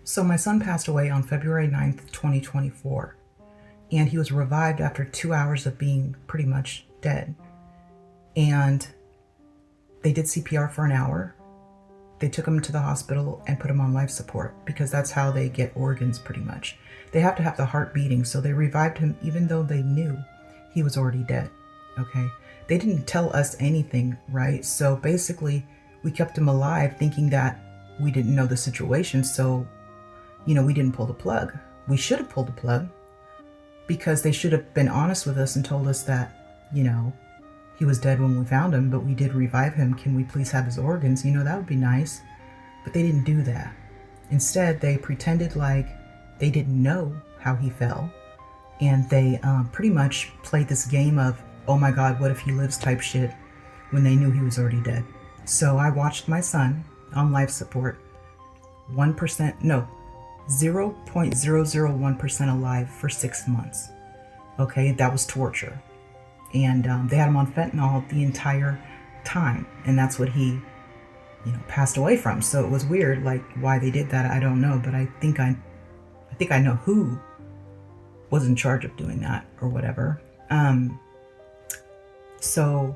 So my son passed away on February 9th, 2024, and he was revived after 2 hours of being pretty much dead. And they did CPR for an hour. They took him to the hospital and put him on life support because that's how they get organs pretty much. They have to have the heart beating, so they revived him even though they knew he was already dead, okay? They didn't tell us anything, right? So basically, we kept him alive thinking that we didn't know the situation, so we didn't pull the plug. We should have pulled the plug because they should have been honest with us and told us that, he was dead when we found him, but we did revive him. Can we please have his organs? That would be nice. But they didn't do that. Instead, they pretended like they didn't know how he fell. And they pretty much played this game of, oh my God, what if he lives type shit when they knew he was already dead. So I watched my son on life support, 0.001% alive for 6 months. Okay, that was torture. And they had him on fentanyl the entire time. And that's what he, passed away from. So it was weird, like why they did that, I don't know. But I think I know who was in charge of doing that or whatever. So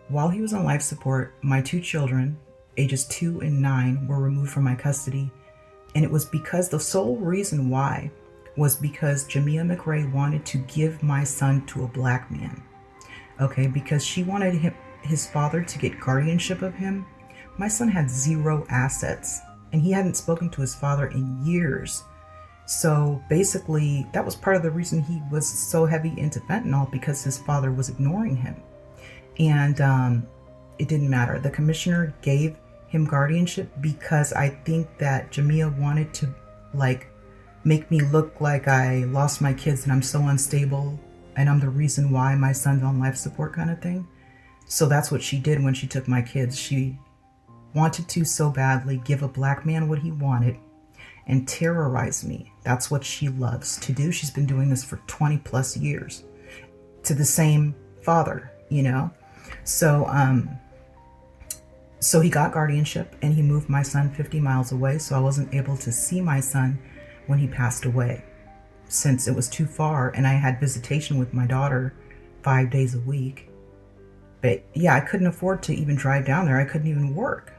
while he was on life support, my 2 children, ages 2 and 9, were removed from my custody. And it was because the sole reason why was because Jamia McRae wanted to give my son to a black man. Okay, because she wanted his father to get guardianship of him. My son had 0 assets and he hadn't spoken to his father in years. So basically, that was part of the reason he was so heavy into fentanyl, because his father was ignoring him. And it didn't matter. The commissioner gave him guardianship because I think that Jamia wanted to make me look like I lost my kids and I'm so unstable and I'm the reason why my son's on life support kind of thing. So that's what she did when she took my kids. She wanted to so badly give a black man what he wanted and terrorize me. That's what she loves to do. She's been doing this for 20 plus years to the same father, So, so he got guardianship and he moved my son 50 miles away. So I wasn't able to see my son when he passed away, since it was too far, and I had visitation with my daughter 5 days a week. But yeah, I couldn't afford to even drive down there. I couldn't even work.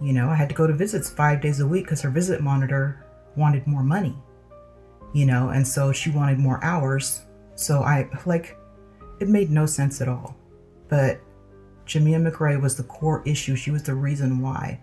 I had to go to visits 5 days a week because her visit monitor wanted more money, and so she wanted more hours. So it made no sense at all. But Jamia McRae was the core issue. She was the reason why